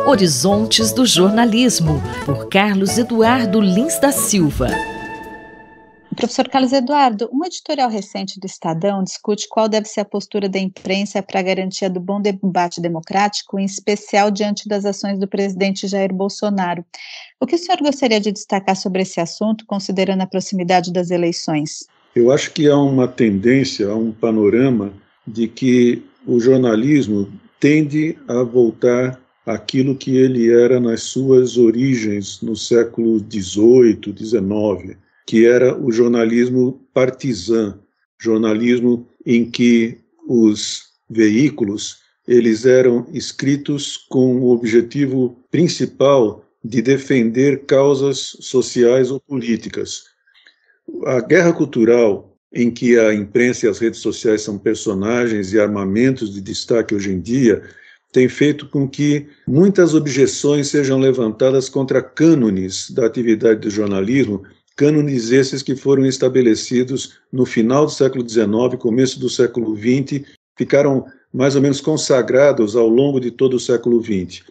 Horizontes do Jornalismo, por Carlos Eduardo Lins da Silva. Professor Carlos Eduardo, um editorial recente do Estadão discute qual deve ser a postura da imprensa para a garantia do bom debate democrático, em especial diante das ações do presidente Jair Bolsonaro. O que o senhor gostaria de destacar sobre esse assunto, considerando a proximidade das eleições? Eu acho que há uma tendência, há um panorama de que o jornalismo tende a voltar àquilo que ele era nas suas origens no século XVIII, XIX, que era o jornalismo partizan, jornalismo em que os veículos eles eram escritos com o objetivo principal de defender causas sociais ou políticas. A guerra cultural, em que a imprensa e as redes sociais são personagens e armamentos de destaque hoje em dia, tem feito com que muitas objeções sejam levantadas contra cânones da atividade do jornalismo, cânones esses que foram estabelecidos no final do século XIX, começo do século XX, ficaram mais ou menos consagrados ao longo de todo o século XX.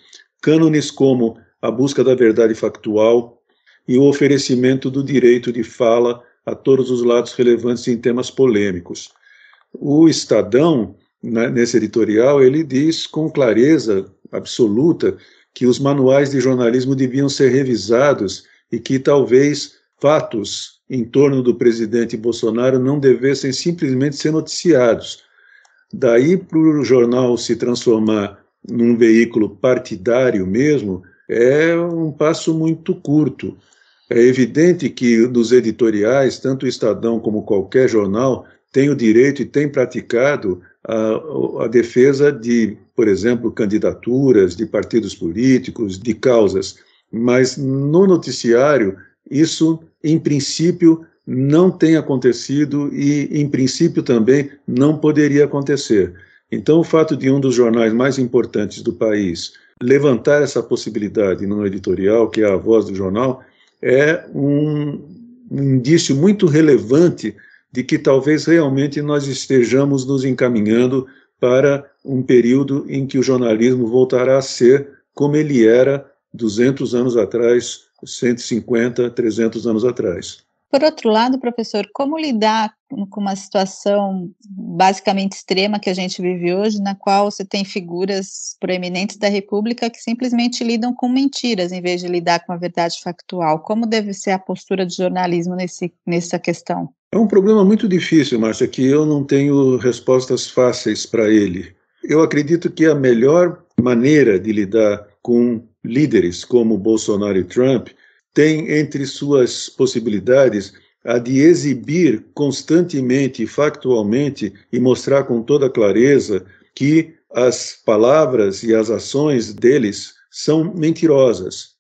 Cânones como a busca da verdade factual e o oferecimento do direito de fala a todos os lados relevantes em temas polêmicos. O Estadão, nesse editorial, ele diz com clareza absoluta que os manuais de jornalismo deviam ser revisados e que talvez fatos em torno do presidente Bolsonaro não devessem simplesmente ser noticiados. Daí para o jornal se transformar num veículo partidário mesmo, é um passo muito curto. É evidente que nos editoriais, tanto o Estadão como qualquer jornal, tem o direito e tem praticado a defesa de, por exemplo, candidaturas, de partidos políticos, de causas. Mas no noticiário, isso, em princípio, não tem acontecido e, em princípio, também não poderia acontecer. Então, o fato de um dos jornais mais importantes do país levantar essa possibilidade no editorial, que é a voz do jornal, é um indício muito relevante de que talvez realmente nós estejamos nos encaminhando para um período em que o jornalismo voltará a ser como ele era 200 anos atrás, 150, 300 anos atrás. Por outro lado, professor, como lidar com uma situação basicamente extrema que a gente vive hoje, na qual você tem figuras proeminentes da República que simplesmente lidam com mentiras em vez de lidar com a verdade factual? Como deve ser a postura do jornalismo nessa questão? É um problema muito difícil, Márcia, que eu não tenho respostas fáceis para ele. Eu acredito que a melhor maneira de lidar com líderes como Bolsonaro e Trump tem entre suas possibilidades a de exibir constantemente e factualmente e mostrar com toda clareza que as palavras e as ações deles são mentirosas.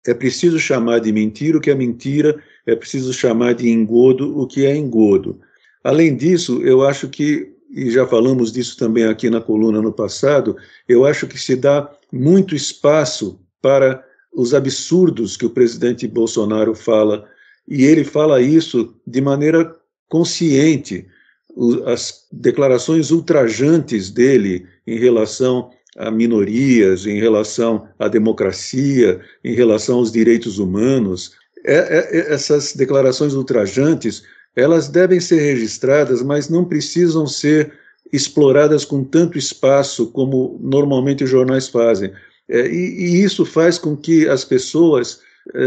É preciso chamar de mentira o que é mentira, é preciso chamar de engodo o que é engodo. Além disso, eu acho que, e já falamos disso também aqui na coluna no passado, eu acho que se dá muito espaço para os absurdos que o presidente Bolsonaro fala, e ele fala isso de maneira consciente. As declarações ultrajantes dele em relação a minorias, em relação à democracia, em relação aos direitos humanos, essas declarações ultrajantes, elas devem ser registradas, mas não precisam ser exploradas com tanto espaço como normalmente os jornais fazem. E isso faz com que as pessoas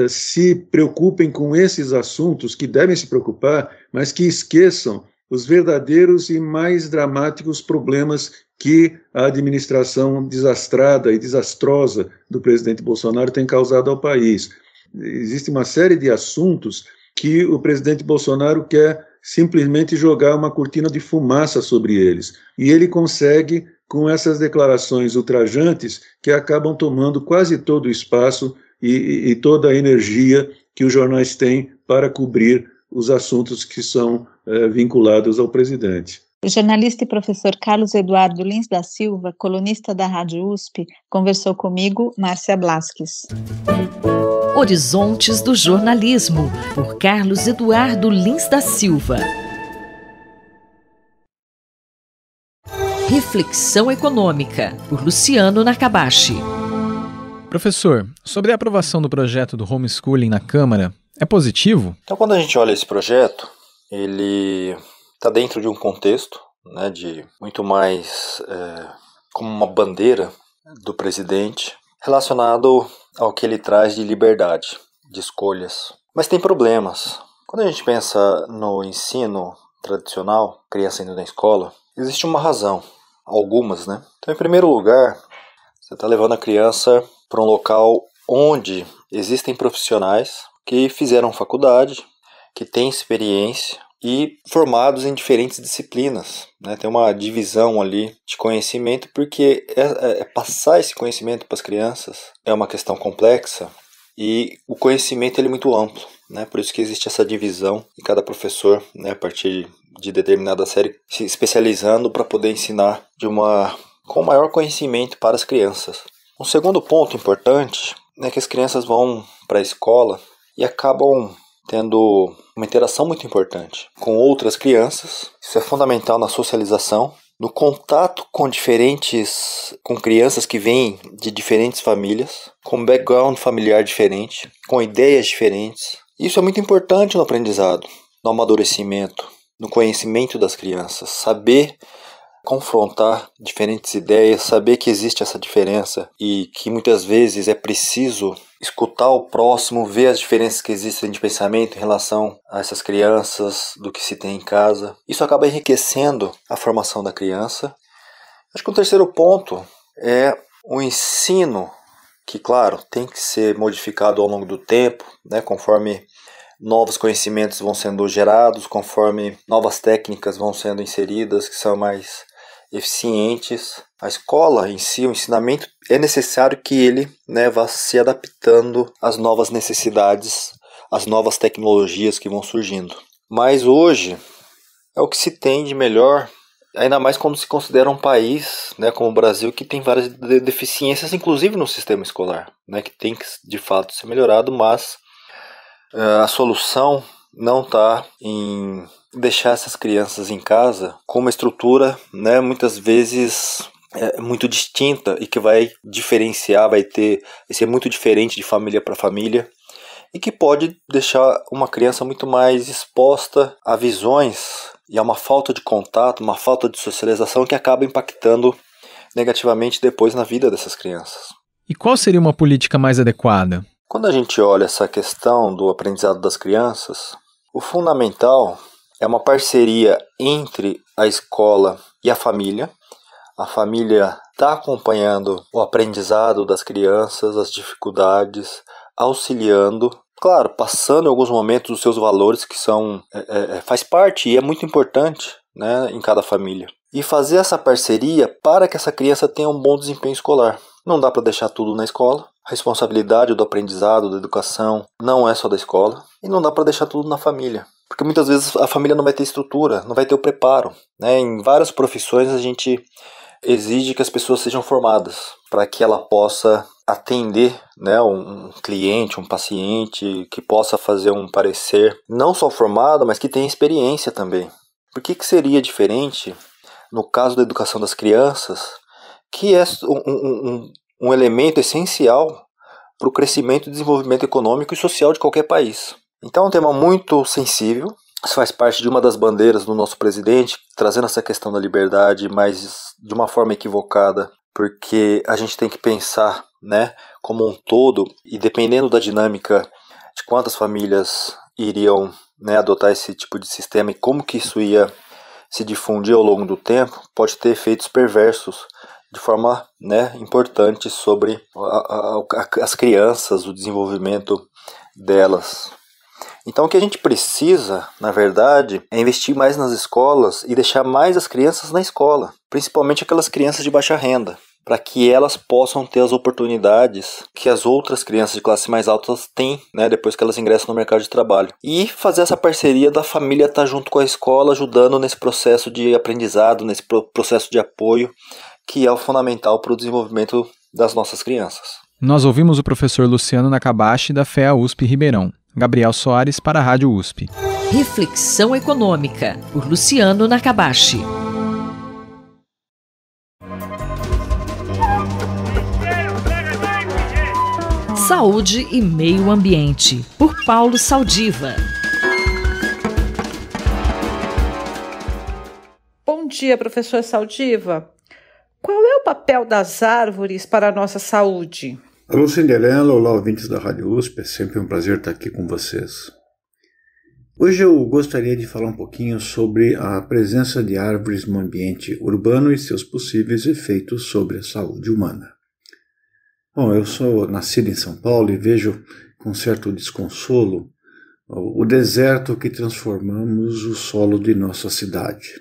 se preocupem com esses assuntos que devem se preocupar, mas que esqueçam os verdadeiros e mais dramáticos problemas que a administração desastrada e desastrosa do presidente Bolsonaro tem causado ao país. Existe uma série de assuntos que o presidente Bolsonaro quer simplesmente jogar uma cortina de fumaça sobre eles. E ele consegue com essas declarações ultrajantes que acabam tomando quase todo o espaço e toda a energia que os jornais têm para cobrir os assuntos que são vinculados ao presidente. O jornalista e professor Carlos Eduardo Lins da Silva, colunista da Rádio USP, conversou comigo, Márcia Blasques. Horizontes do Jornalismo, por Carlos Eduardo Lins da Silva. Reflexão Econômica, por Luciano Nakabashi. Professor, sobre a aprovação do projeto do homeschooling na Câmara, é positivo? Então, quando a gente olha esse projeto, ele está dentro de um contexto, né, de muito mais como uma bandeira do presidente relacionado ao que ele traz de liberdade, de escolhas. Mas tem problemas. Quando a gente pensa no ensino tradicional, criança indo na escola, existe uma razão, algumas, né? Então, em primeiro lugar, você está levando a criança para um local onde existem profissionais que fizeram faculdade, que têm experiência e formados em diferentes disciplinas, né? Tem uma divisão ali de conhecimento, porque passar esse conhecimento para as crianças é uma questão complexa e o conhecimento ele é muito amplo, né? Por isso que existe essa divisão e cada professor, né, a partir de determinada série, se especializando para poder ensinar com maior conhecimento para as crianças. Um segundo ponto importante é que as crianças vão para a escola e acabam tendo uma interação muito importante com outras crianças. Isso é fundamental na socialização, no contato com crianças que vêm de diferentes famílias, com background familiar diferente, com ideias diferentes. Isso é muito importante no aprendizado, no amadurecimento, no conhecimento das crianças, saber confrontar diferentes ideias, saber que existe essa diferença e que muitas vezes é preciso escutar o próximo, ver as diferenças que existem de pensamento em relação a essas crianças, do que se tem em casa. Isso acaba enriquecendo a formação da criança. Acho que o terceiro ponto é o ensino, que, claro, tem que ser modificado ao longo do tempo, né, conforme novos conhecimentos vão sendo gerados, conforme novas técnicas vão sendo inseridas, que são mais eficientes. A escola em si, o ensinamento, é necessário que ele, né, vá se adaptando às novas necessidades, às novas tecnologias que vão surgindo. Mas hoje é o que se tem de melhor, ainda mais quando se considera um país, né, como o Brasil, que tem várias deficiências, inclusive no sistema escolar, né, que tem que de fato ser melhorado, mas a solução não está em deixar essas crianças em casa com uma estrutura, né, muitas vezes muito distinta e que vai diferenciar, vai ser muito diferente de família para família e que pode deixar uma criança muito mais exposta a visões e a uma falta de contato, uma falta de socialização que acaba impactando negativamente depois na vida dessas crianças. E qual seria uma política mais adequada? Quando a gente olha essa questão do aprendizado das crianças, o fundamental é uma parceria entre a escola e a família. A família está acompanhando o aprendizado das crianças, as dificuldades, auxiliando, claro, passando em alguns momentos os seus valores, que faz parte e é muito importante, né, em cada família. E fazer essa parceria para que essa criança tenha um bom desempenho escolar. Não dá para deixar tudo na escola. A responsabilidade do aprendizado, da educação, não é só da escola. E não dá para deixar tudo na família. Porque muitas vezes a família não vai ter estrutura, não vai ter o preparo, né? Em várias profissões a gente exige que as pessoas sejam formadas para que ela possa atender, né, um cliente, um paciente, que possa fazer um parecer não só formado, mas que tenha experiência também. Por que seria diferente no caso da educação das crianças, que é um elemento essencial para o crescimento e desenvolvimento econômico e social de qualquer país? Então é um tema muito sensível, isso faz parte de uma das bandeiras do nosso presidente, trazendo essa questão da liberdade, mas de uma forma equivocada, porque a gente tem que pensar, né, como um todo, e dependendo da dinâmica de quantas famílias iriam, né, adotar esse tipo de sistema e como que isso ia se difundir ao longo do tempo, pode ter efeitos perversos de forma, né, importante sobre as crianças, o desenvolvimento delas. Então o que a gente precisa, na verdade, é investir mais nas escolas e deixar mais as crianças na escola, principalmente aquelas crianças de baixa renda, para que elas possam ter as oportunidades que as outras crianças de classe mais altas têm, né, depois que elas ingressam no mercado de trabalho. E fazer essa parceria da família estar junto com a escola, ajudando nesse processo de aprendizado, nesse processo de apoio, que é o fundamental para o desenvolvimento das nossas crianças. Nós ouvimos o professor Luciano Nakabashi, da FEA USP Ribeirão. Gabriel Soares, para a Rádio USP. Reflexão Econômica, por Luciano Nakabashi. Saúde e Meio Ambiente, por Paulo Saldiva. Bom dia, professor Saldiva. Qual é o papel das árvores para a nossa saúde? Alô, Cinderela, olá, ouvintes da Rádio USP, é sempre um prazer estar aqui com vocês. Hoje eu gostaria de falar um pouquinho sobre a presença de árvores no ambiente urbano e seus possíveis efeitos sobre a saúde humana. Bom, eu sou nascido em São Paulo e vejo com certo desconsolo o deserto que transformamos o solo de nossa cidade.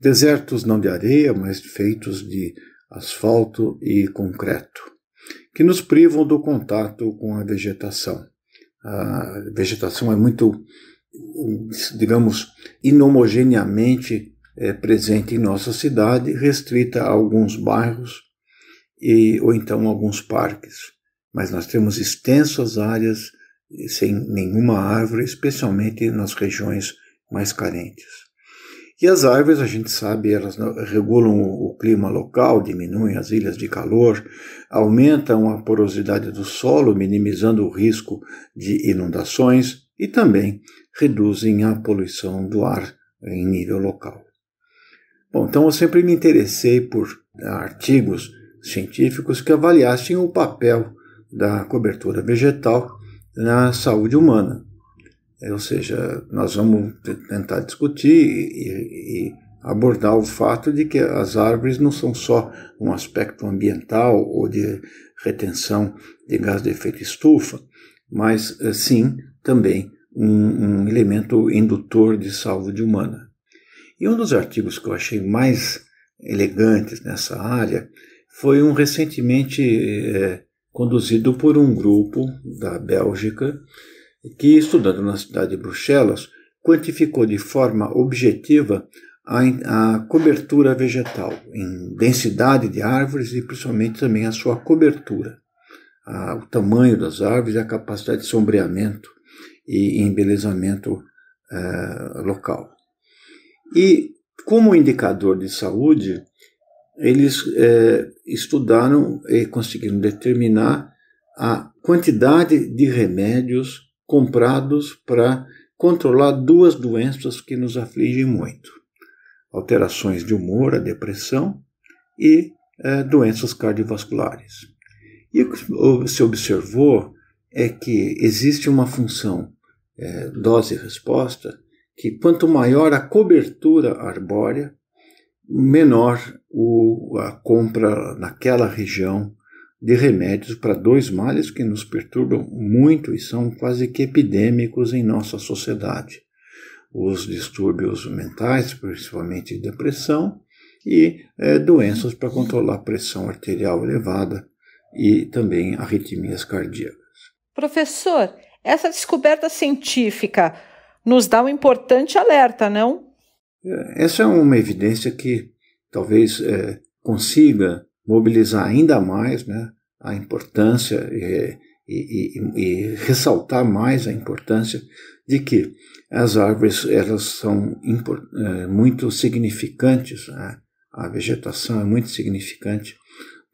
Desertos não de areia, mas feitos de asfalto e concreto, que nos privam do contato com a vegetação. A vegetação é muito, digamos, inhomogeneamente presente em nossa cidade, restrita a alguns bairros ou então alguns parques. Mas nós temos extensas áreas sem nenhuma árvore, especialmente nas regiões mais carentes. E as árvores, a gente sabe, elas regulam o clima local, diminuem as ilhas de calor, aumentam a porosidade do solo, minimizando o risco de inundações e também reduzem a poluição do ar em nível local. Bom, então eu sempre me interessei por artigos científicos que avaliassem o papel da cobertura vegetal na saúde humana. Ou seja, nós vamos tentar discutir e abordar o fato de que as árvores não são só um aspecto ambiental ou de retenção de gás de efeito estufa, mas sim também um elemento indutor de saúde humana. E um dos artigos que eu achei mais elegantes nessa área foi um recentemente conduzido por um grupo da Bélgica que, estudando na cidade de Bruxelas, quantificou de forma objetiva a cobertura vegetal, em densidade de árvores e principalmente também a sua cobertura, o tamanho das árvores e a capacidade de sombreamento e embelezamento local. E, como indicador de saúde, eles estudaram e conseguiram determinar a quantidade de remédios comprados para controlar duas doenças que nos afligem muito: alterações de humor, a depressão, e doenças cardiovasculares. E o que se observou é que existe uma função dose-resposta, que quanto maior a cobertura arbórea, menor a compra naquela região de remédios para dois males que nos perturbam muito e são quase que epidêmicos em nossa sociedade: os distúrbios mentais, principalmente depressão, e doenças para controlar a pressão arterial elevada e também arritmias cardíacas. Professor, essa descoberta científica nos dá um importante alerta, não? Essa é uma evidência que talvez consiga mobilizar ainda mais, né, a importância e ressaltar mais a importância de que as árvores elas são muito significantes, né? A vegetação é muito significante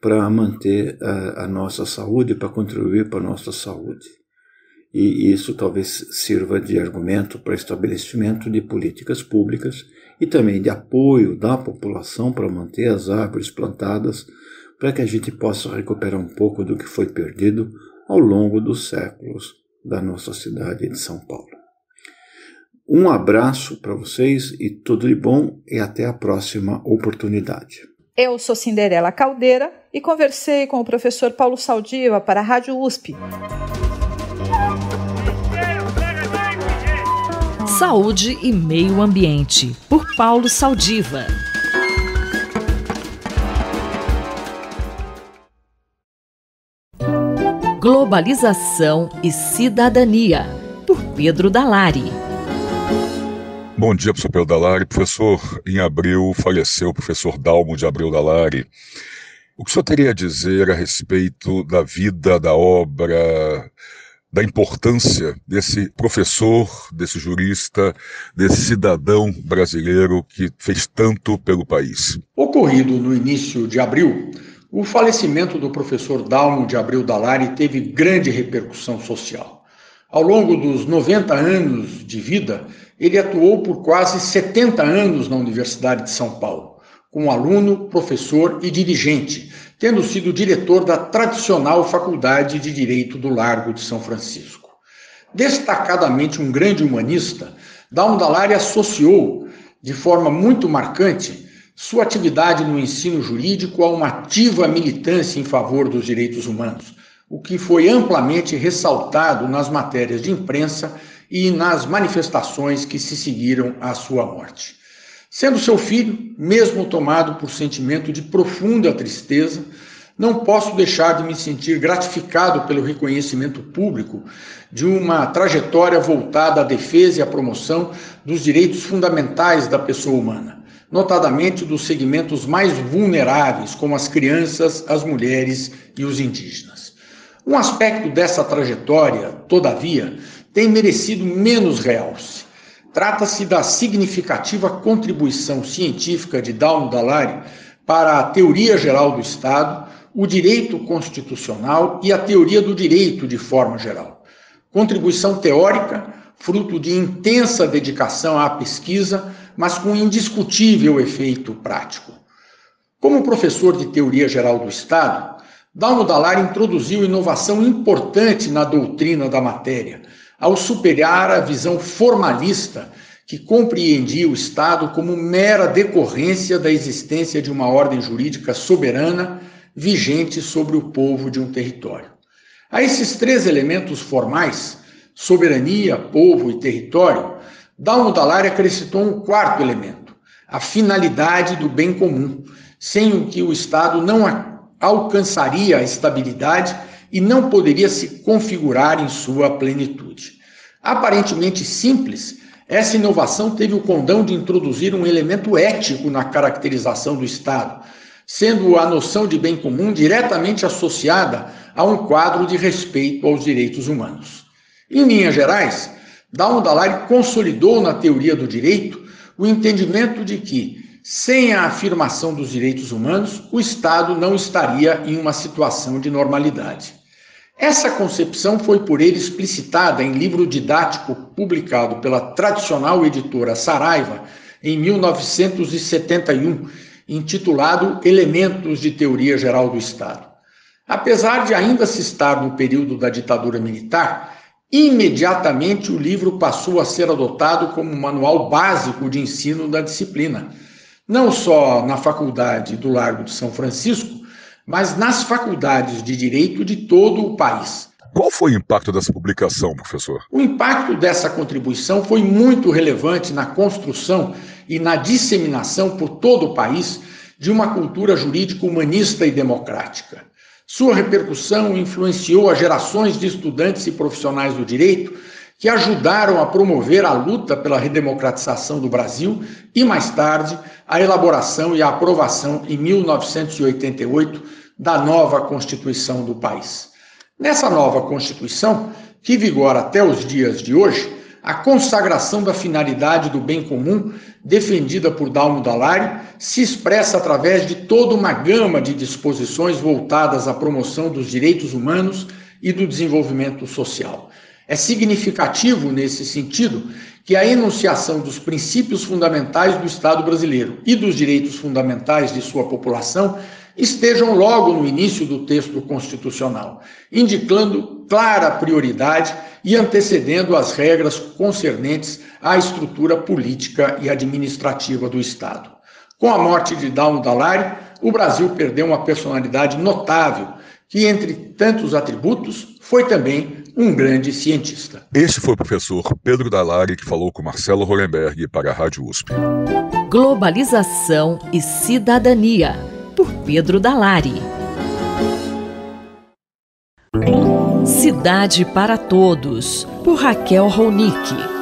para manter a nossa saúde, para contribuir para a nossa saúde. E isso talvez sirva de argumento para estabelecimento de políticas públicas e também de apoio da população para manter as árvores plantadas, para que a gente possa recuperar um pouco do que foi perdido ao longo dos séculos da nossa cidade de São Paulo. Um abraço para vocês e tudo de bom e até a próxima oportunidade. Eu sou Cinderela Caldeira e conversei com o professor Paulo Saldiva para a Rádio USP. Saúde e Meio Ambiente, por Paulo Saldiva. Globalização e Cidadania, por Pedro Dalari. Bom dia, professor Pedro Dalari. Professor, em abril faleceu o professor Dalmo de Abreu Dalari. O que o senhor teria a dizer a respeito da vida, da obra, da importância desse professor, desse jurista, desse cidadão brasileiro que fez tanto pelo país? Ocorrido no início de abril, O falecimento do professor Dalmo de Abreu Dallari teve grande repercussão social. Ao longo dos 90 anos de vida, ele atuou por quase 70 anos na Universidade de São Paulo, como aluno, professor e dirigente, tendo sido diretor da tradicional Faculdade de Direito do Largo de São Francisco. Destacadamente um grande humanista, Dalmo Dallari associou, de forma muito marcante, sua atividade no ensino jurídico a uma ativa militância em favor dos direitos humanos, o que foi amplamente ressaltado nas matérias de imprensa e nas manifestações que se seguiram à sua morte. Sendo seu filho, mesmo tomado por sentimento de profunda tristeza, não posso deixar de me sentir gratificado pelo reconhecimento público de uma trajetória voltada à defesa e à promoção dos direitos fundamentais da pessoa humana, notadamente dos segmentos mais vulneráveis, como as crianças, as mulheres e os indígenas. Um aspecto dessa trajetória, todavia, tem merecido menos realce. Trata-se da significativa contribuição científica de Dalmo Dallari para a teoria geral do Estado, o direito constitucional e a teoria do direito de forma geral. Contribuição teórica, fruto de intensa dedicação à pesquisa, mas com indiscutível efeito prático. Como professor de teoria geral do Estado, Dalmo Dallari introduziu inovação importante na doutrina da matéria, ao superar a visão formalista que compreendia o Estado como mera decorrência da existência de uma ordem jurídica soberana vigente sobre o povo de um território. A esses três elementos formais, soberania, povo e território, Dalmo Dallari acrescentou um quarto elemento, a finalidade do bem comum, sem o que o Estado não alcançaria a estabilidade e não poderia se configurar em sua plenitude. Aparentemente simples, essa inovação teve o condão de introduzir um elemento ético na caracterização do Estado, sendo a noção de bem comum diretamente associada a um quadro de respeito aos direitos humanos. Em linhas gerais, Dalmo Dallari consolidou na teoria do direito o entendimento de que, sem a afirmação dos direitos humanos, o Estado não estaria em uma situação de normalidade. Essa concepção foi por ele explicitada em livro didático publicado pela tradicional editora Saraiva em 1971, intitulado Elementos de Teoria Geral do Estado. Apesar de ainda se estar no período da ditadura militar, imediatamente o livro passou a ser adotado como um manual básico de ensino da disciplina, não só na Faculdade do Largo de São Francisco, mas nas faculdades de direito de todo o país. Qual foi o impacto dessa publicação, professor? O impacto dessa contribuição foi muito relevante na construção e na disseminação por todo o país de uma cultura jurídica humanista e democrática. Sua repercussão influenciou as gerações de estudantes e profissionais do direito que ajudaram a promover a luta pela redemocratização do Brasil e, mais tarde, a elaboração e a aprovação, em 1988, da nova Constituição do país. Nessa nova Constituição, que vigora até os dias de hoje, a consagração da finalidade do bem comum, defendida por Dalmo Dallari, se expressa através de toda uma gama de disposições voltadas à promoção dos direitos humanos e do desenvolvimento social. É significativo, nesse sentido, que a enunciação dos princípios fundamentais do Estado brasileiro e dos direitos fundamentais de sua população estejam logo no início do texto constitucional, indicando clara prioridade e antecedendo as regras concernentes à estrutura política e administrativa do Estado. Com a morte de Dalmo Dallari, o Brasil perdeu uma personalidade notável, que, entre tantos atributos, foi também um grande cientista. Este foi o professor Pedro Dallari, que falou com Marcelo Hollenberg para a Rádio USP. Globalização e Cidadania, por Pedro Dallari. Cidade para Todos, por Raquel Ronick.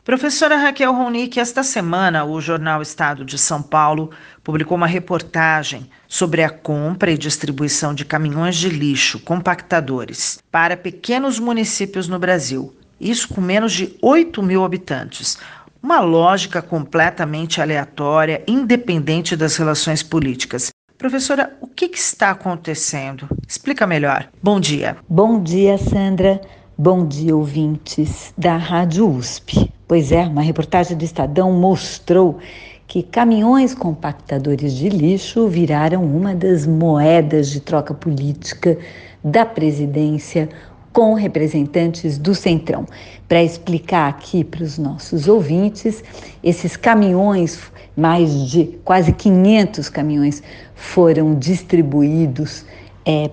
Professora Raquel Ronick, esta semana o jornal Estado de São Paulo publicou uma reportagem sobre a compra e distribuição de caminhões de lixo compactadores para pequenos municípios no Brasil, isso com menos de 8 mil habitantes. Uma lógica completamente aleatória, independente das relações políticas. Professora, o que está acontecendo? Explica melhor. Bom dia. Bom dia, Sandra. Bom dia, ouvintes da Rádio USP. Pois é, uma reportagem do Estadão mostrou que caminhões compactadores de lixo viraram uma das moedas de troca política da presidência com representantes do Centrão. Para explicar aqui para os nossos ouvintes, esses caminhões, mais de quase 500 caminhões, foram distribuídos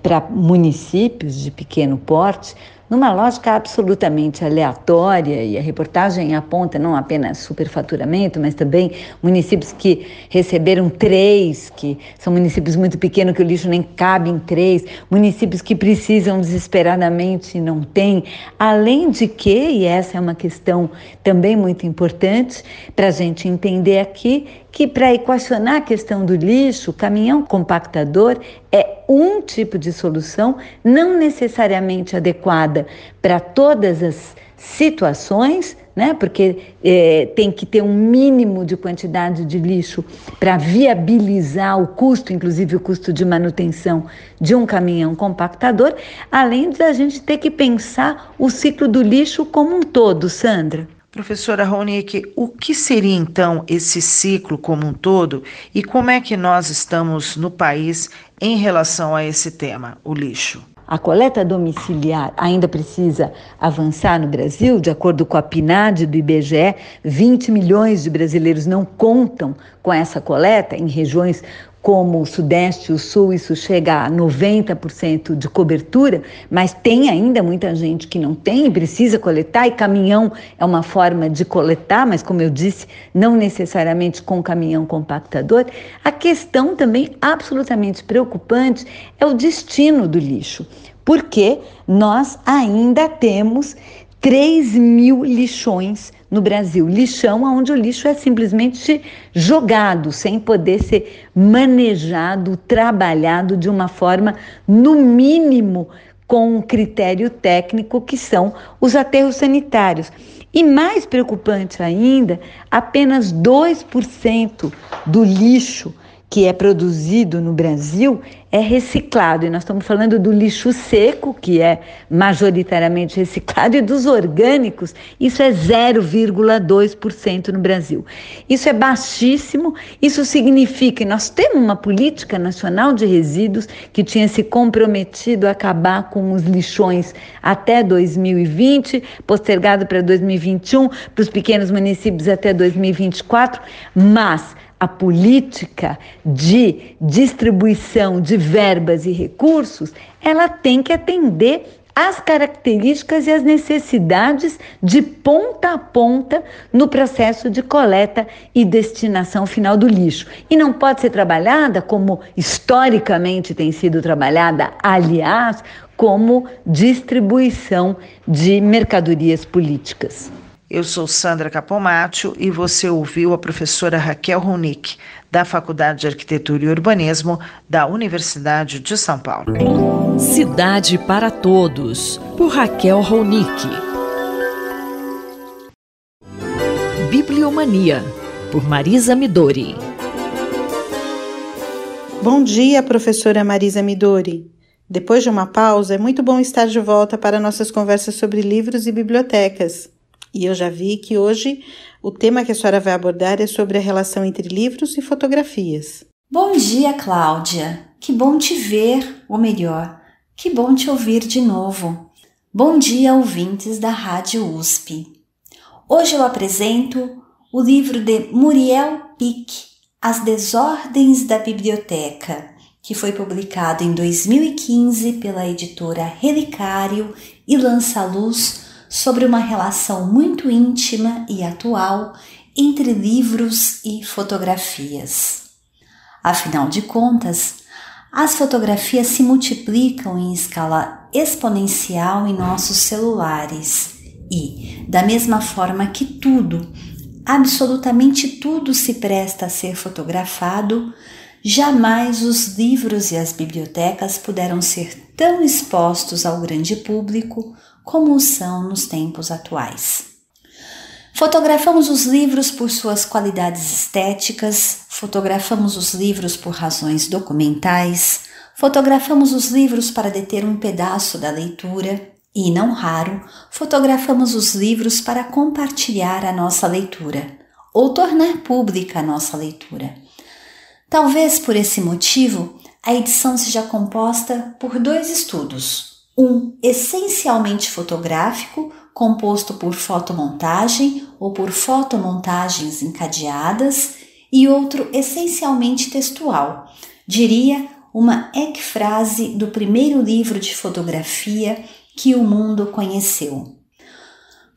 para municípios de pequeno porte, numa lógica absolutamente aleatória, e a reportagem aponta não apenas superfaturamento, mas também municípios que receberam 3, que são municípios muito pequenos, que o lixo nem cabe em 3, municípios que precisam desesperadamente e não têm, além de que, e essa é uma questão também muito importante para a gente entender aqui, que para equacionar a questão do lixo, o caminhão compactador é um tipo de solução, não necessariamente adequada para todas as situações, né? Porque tem que ter um mínimo de quantidade de lixo para viabilizar o custo, inclusive o custo de manutenção de um caminhão compactador, além de a gente ter que pensar o ciclo do lixo como um todo, Sandra. Professora Ronick, o que seria então esse ciclo como um todo e como é que nós estamos no país em relação a esse tema, o lixo? A coleta domiciliar ainda precisa avançar no Brasil. De acordo com a PNAD do IBGE, 20 milhões de brasileiros não contam com essa coleta. Em regiões como o Sudeste e o Sul, isso chega a 90% de cobertura, mas tem ainda muita gente que não tem e precisa coletar, e caminhão é uma forma de coletar, mas como eu disse, não necessariamente com caminhão compactador. A questão também absolutamente preocupante é o destino do lixo, porque nós ainda temos 3 mil lixões no Brasil. Lixão onde o lixo é simplesmente jogado, sem poder ser manejado, trabalhado de uma forma, no mínimo, com um critério técnico, que são os aterros sanitários. E mais preocupante ainda, apenas 2% do lixo que é produzido no Brasil é reciclado. E nós estamos falando do lixo seco, que é majoritariamente reciclado, e dos orgânicos, isso é 0,2% no Brasil. Isso é baixíssimo, isso significa que nós temos uma política nacional de resíduos que tinha se comprometido a acabar com os lixões até 2020, postergado para 2021, para os pequenos municípios até 2024, mas a política de distribuição de verbas e recursos, ela tem que atender às características e às necessidades de ponta a ponta no processo de coleta e destinação final do lixo. E não pode ser trabalhada como historicamente tem sido trabalhada, aliás, como distribuição de mercadorias políticas. Eu sou Sandra Capomatto e você ouviu a professora Raquel Ronick, da Faculdade de Arquitetura e Urbanismo da Universidade de São Paulo. Cidade para Todos, por Raquel Ronick. Bibliomania, por Marisa Midori. Bom dia, professora Marisa Midori. Depois de uma pausa, é muito bom estar de volta para nossas conversas sobre livros e bibliotecas. E eu já vi que hoje o tema que a senhora vai abordar é sobre a relação entre livros e fotografias. Bom dia, Cláudia. Que bom te ver, ou melhor, que bom te ouvir de novo. Bom dia, ouvintes da Rádio USP. Hoje eu apresento o livro de Muriel Pick, As Desordens da Biblioteca, que foi publicado em 2015 pela editora Relicário e lança à luz sobre uma relação muito íntima e atual entre livros e fotografias. Afinal de contas, as fotografias se multiplicam em escala exponencial em nossos celulares e, da mesma forma que tudo, absolutamente tudo se presta a ser fotografado, jamais os livros e as bibliotecas puderam ser tão expostos ao grande público como são nos tempos atuais. Fotografamos os livros por suas qualidades estéticas, fotografamos os livros por razões documentais, fotografamos os livros para deter um pedaço da leitura e, não raro, fotografamos os livros para compartilhar a nossa leitura ou tornar pública a nossa leitura. Talvez por esse motivo, a edição seja composta por 2 estudos, um essencialmente fotográfico, composto por fotomontagem ou por fotomontagens encadeadas, e outro essencialmente textual, diria uma ecfrase do primeiro livro de fotografia que o mundo conheceu.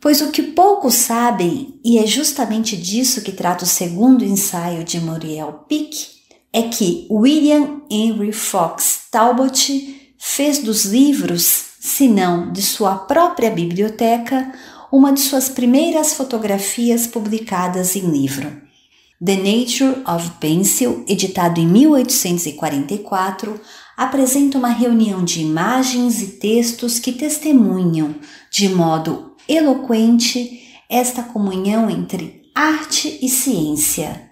Pois o que poucos sabem, e é justamente disso que trata o segundo ensaio de Muriel Pick, é que William Henry Fox Talbot fez dos livros, se não de sua própria biblioteca, uma de suas primeiras fotografias publicadas em livro. The Nature of Pencil, editado em 1844, apresenta uma reunião de imagens e textos que testemunham, de modo eloquente, esta comunhão entre arte e ciência.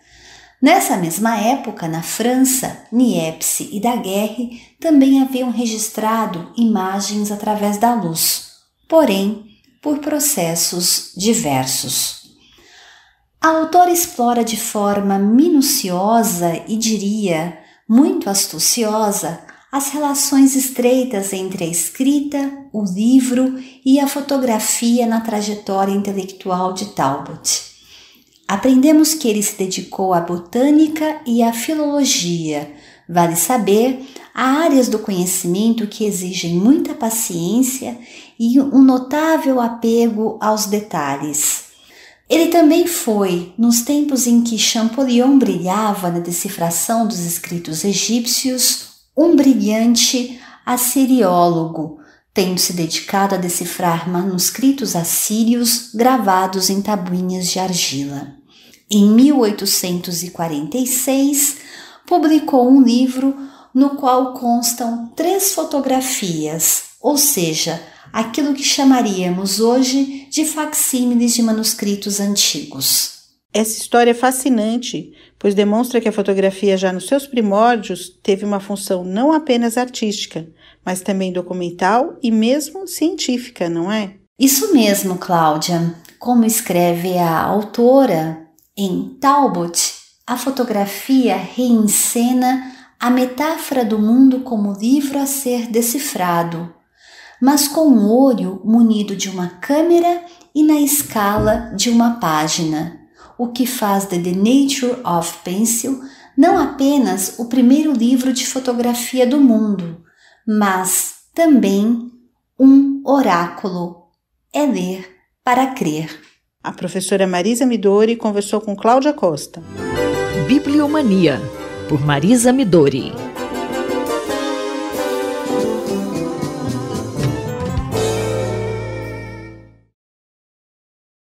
Nessa mesma época, na França, Niepce e Daguerre também haviam registrado imagens através da luz, porém por processos diversos. A autora explora de forma minuciosa e, diria, muito astuciosa, as relações estreitas entre a escrita, o livro e a fotografia na trajetória intelectual de Talbot. Aprendemos que ele se dedicou à botânica e à filologia, vale saber, a áreas do conhecimento que exigem muita paciência e um notável apego aos detalhes. Ele também foi, nos tempos em que Champollion brilhava na decifração dos escritos egípcios, um brilhante assiriólogo, tendo se dedicado a decifrar manuscritos assírios gravados em tabuinhas de argila. Em 1846, publicou um livro no qual constam 3 fotografias, ou seja, aquilo que chamaríamos hoje de facsímiles de manuscritos antigos. Essa história é fascinante, pois demonstra que a fotografia já nos seus primórdios teve uma função não apenas artística, mas também documental e mesmo científica, não é? Isso mesmo, Cláudia. Como escreve a autora, em Talbot, a fotografia reencena a metáfora do mundo como livro a ser decifrado, mas com um olho munido de uma câmera e na escala de uma página, o que faz de The Nature of Pencil não apenas o primeiro livro de fotografia do mundo, mas também um oráculo. É ler para crer. A professora Marisa Midori conversou com Cláudia Costa. Bibliomania, por Marisa Midori.